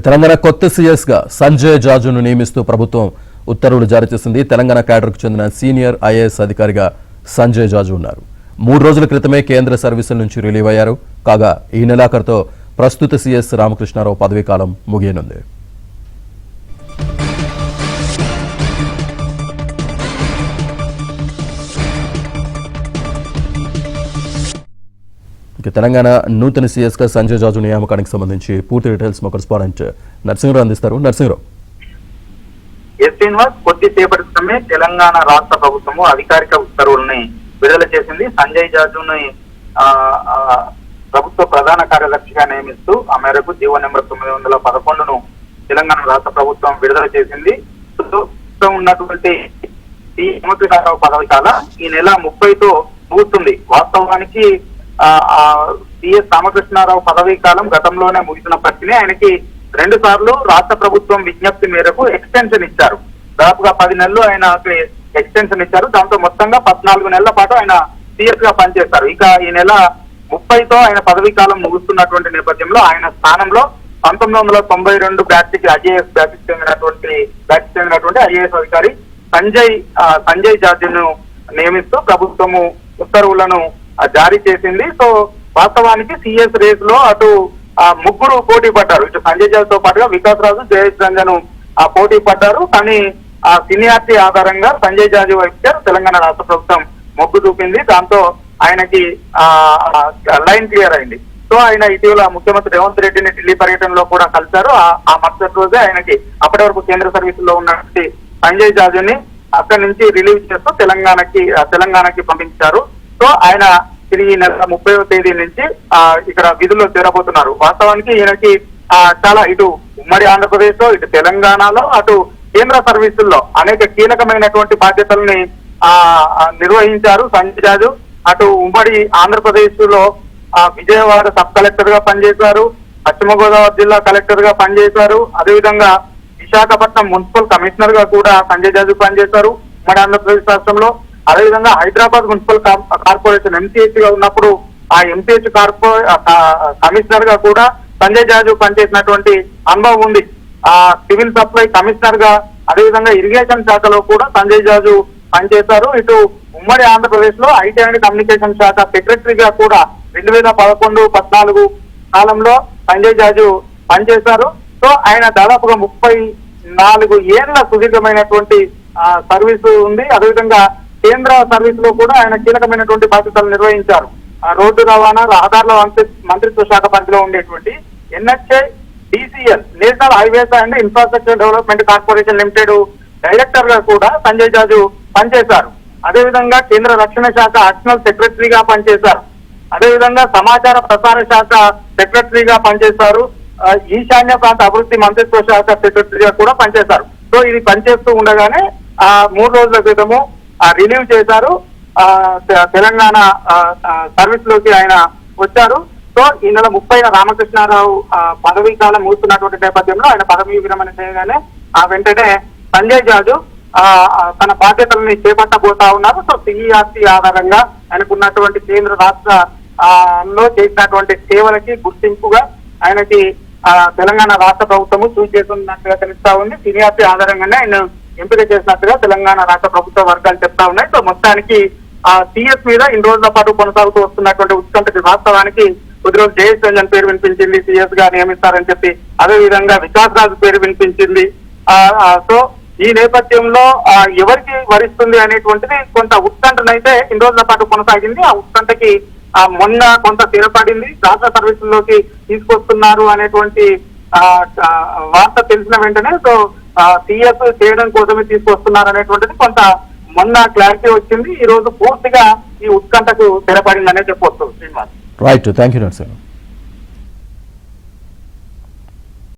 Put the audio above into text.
తెలంగాణ కొత్త సీఎస్ గా సంజయ్ జాజును నియమిస్తూ ప్రభుత్వం ఉత్తర్వులు జారీ చేసింది. తెలంగాణ క్యాడర్కు చెందిన సీనియర్ ఐఏఎస్ అధికారిగా సంజయ్ జాజు ఉన్నారు. 3 రోజుల క్రితమే కేంద్ర సర్వీసుల నుంచి రిలీవ్ అయ్యారు. కాగా ఈ నెలాఖరుతో ప్రస్తుత సీఎస్ రామకృష్ణారావు పదవీకాలం ముగియనుంది. తెలంగాణ నూతన సీఎస్ గా సంజయ్ జాజు నియామకానికి సంబంధించి పూర్తి డీటెయిల్స్ మా కరెస్పాండెంట్ నరసింహరావు అందిస్తారు. నరసింహరావు. శ్రీనివాస్, కొద్దిసేపటి క్రితమే తెలంగాణ రాష్ట్ర ప్రభుత్వము అధికారిక ఉత్తర్వుల్ని విడుదల చేసింది. సంజయ్ జాజుని ప్రభుత్వ ప్రధాన కార్యదర్శిగా నియమిస్తూ ఆ మేరకు జీవో నెంబర్ 911ను తెలంగాణ రాష్ట్ర ప్రభుత్వం విడుదల చేసింది. ఉన్నటువంటి రామకృష్ణారావు పదవి కాలం ఈ నెల 30తో ముగుస్తుంది. వాస్తవానికి సిఎస్ రామకృష్ణారావు పదవీ కాలం గతంలోనే ముగిసినప్పటికీ ఆయనకి 2 సార్లు రాష్ట్ర ప్రభుత్వం విజ్ఞప్తి మేరకు ఎక్స్టెన్షన్ ఇచ్చారు. దాదాపుగా 10 నెలలు ఆయన ఎక్స్టెన్షన్ ఇచ్చారు. దాంతో మొత్తంగా 14 నెలల పాటు ఆయన సిఎస్ గా పనిచేస్తారు. ఇక ఈ నెల 30తో ఆయన పదవీ కాలం ముగుస్తున్నటువంటి నేపథ్యంలో ఆయన స్థానంలో 1992 బ్యాచ్కి ఐఏఎస్ బ్యాచ్కి చెందినటువంటి ఐఏఎస్ అధికారి సంజయ్ జాజును నియమిస్తూ ప్రభుత్వము ఉత్తర్వులను జారీ చేసింది. సో వాస్తవానికి సిఎస్ రేస్ లో అటు 3 పోటీ పడ్డారు. ఇటు సంజయ్ జాజుతో పాటుగా వికాస్ రాజు, జయేష్ రంజన్ పోటీ పడ్డారు. కానీ సీనియారిటీ ఆధారంగా సంజయ్ జాజు వైపు తెలంగాణ రాష్ట్ర ప్రభుత్వం మొగ్గు చూపింది. దాంతో ఆయనకి లైన్ క్లియర్ అయింది. సో ఆయన ఇటీవల ముఖ్యమంత్రి రేవంత్ రెడ్డిని ఢిల్లీ పర్యటనలో కూడా కలిశారు. ఆ మరుసటి రోజే ఆయనకి అప్పటి వరకు కేంద్ర సర్వీసుల్లో ఉన్నటువంటి సంజయ్ జాజుని అక్కడి నుంచి రిలీవ్ చేస్తూ తెలంగాణకి పంపించారు. సో ఆయన తిరిగి నెల 30వ తేదీ నుంచి ఇక్కడ విధుల్లో చేరబోతున్నారు. వాస్తవానికి ఈయనకి చాలా ఇటు ఉమ్మడి ఆంధ్రప్రదేశ్ లో, ఇటు తెలంగాణలో, అటు కేంద్ర సర్వీసుల్లో అనేక కీలకమైనటువంటి బాధ్యతల్ని నిర్వహించారు సంజయ్ జాజు. అటు ఉమ్మడి ఆంధ్రప్రదేశ్ లో విజయవాడ సబ్ కలెక్టర్ గా పనిచేశారు, పశ్చిమ గోదావరి జిల్లా కలెక్టర్ గా పనిచేశారు, అదేవిధంగా విశాఖపట్నం మున్సిపల్ కమిషనర్ గా కూడా సంజయ్ జాజు పనిచేశారు ఉమ్మడి ఆంధ్రప్రదేశ్ రాష్ట్రంలో. అదేవిధంగా హైదరాబాద్ మున్సిపల్ కార్పొరేషన్ ఎంసీహెచ్ గా ఉన్నప్పుడు ఆ ఎంసీహెచ్ కమిషనర్ గా కూడా సంజయ్ జాజు పనిచేసినటువంటి అనుభవం ఉంది. సివిల్ సప్లై కమిషనర్ గా, అదేవిధంగా ఇరిగేషన్ శాఖలో కూడా సంజయ్ జాజు పనిచేశారు. ఇటు ఉమ్మడి ఆంధ్రప్రదేశ్ లో ఐటీ అండ్ కమ్యూనికేషన్ శాఖ సెక్రటరీగా కూడా 2011-14 కాలంలో సంజయ్ జాజు పనిచేశారు. సో ఆయన దాదాపుగా 34 ఏళ్ల సుదీర్ఘమైనటువంటి సర్వీసు ఉంది. అదేవిధంగా కేంద్ర సర్వీస్ లో కూడా ఆయన కీలకమైనటువంటి బాధ్యతలు నిర్వహించారు. రోడ్డు రవాణా, రహదారుల మంత్రిత్వ శాఖ పరిధిలో ఉండేటువంటి NHA DCL national highways and infrastructure development corporation limited director గా కూడా సంజయ్ జాజు పనిచేశారు. అదేవిధంగా కేంద్ర రక్షణ శాఖ అడిషనల్ సెక్రటరీగా పనిచేశారు. అదేవిధంగా సమాచార ప్రసార శాఖ సెక్రటరీగా పనిచేశారు. ఈశాన్య ప్రాంత అభివృద్ధి మంత్రిత్వ శాఖ సెక్రటరీగా కూడా పనిచేశారు. సో ఇది పనిచేస్తూ ఉండగానే 3 రోజుల క్రితము రిలీవ్ చేశారు. తెలంగాణ సర్వీస్ లోకి ఆయన వచ్చారు. సో ఈ నెల 30న రామకృష్ణారావు పదవీ కాలం ముగుస్తున్నటువంటి నేపథ్యంలో ఆయన పదవీ విరమణ చేయగానే వెంటనే సంజయ్ జాజు తన బాధ్యతలని చేపట్టబోతా ఉన్నారు. సో సిఈఆర్సీ ఆధారంగా ఆయనకున్నటువంటి కేంద్ర రాష్ట్రంలో చేసినటువంటి సేవలకి గుర్తింపుగా ఆయనకి తెలంగాణ రాష్ట్ర ప్రభుత్వము చూస్ చేస్తున్నట్టుగా తెలుస్తా ఉంది. సీనియారిటీ ఆధారంగానే ఆయన ఎంపిక చేసినట్టుగా తెలంగాణ రాష్ట్ర ప్రభుత్వ వర్గాలు చెప్తా ఉన్నాయి. సో మొత్తానికి సిఎస్ మీద ఇన్ని రోజుల పాటు కొనసాగుతూ వస్తున్నటువంటి ఉత్కంఠకి వాస్తవానికి కొద్ది రోజు జయేష్ రంజన్ పేరు వినిపించింది, సిఎస్ గా నియమిస్తారని చెప్పి. అదేవిధంగా వికాస్ రాజు పేరు వినిపించింది. సో ఈ నేపథ్యంలో ఎవరికి వరిస్తుంది అనేటువంటిది కొంత ఉత్కంఠనైతే ఇన్ని రోజుల పాటు కొనసాగింది. ఆ ఉత్కంఠకి మొన్న కొంత స్థిరపడింది. రాష్ట్ర సర్వీసుల్లోకి తీసుకొస్తున్నారు అనేటువంటి వార్త తెలిసిన వెంటనే సో సిఎస్ చేయడం కోసమే తీసుకొస్తున్నారు అనేటువంటిది కొంత మొన్న క్లారిటీ వచ్చింది. ఈ రోజు పూర్తిగా ఈ ఉత్కంఠకు స్థిరపడిందనే చెప్పవచ్చు. Srinivas. Right, thank you Narasimha.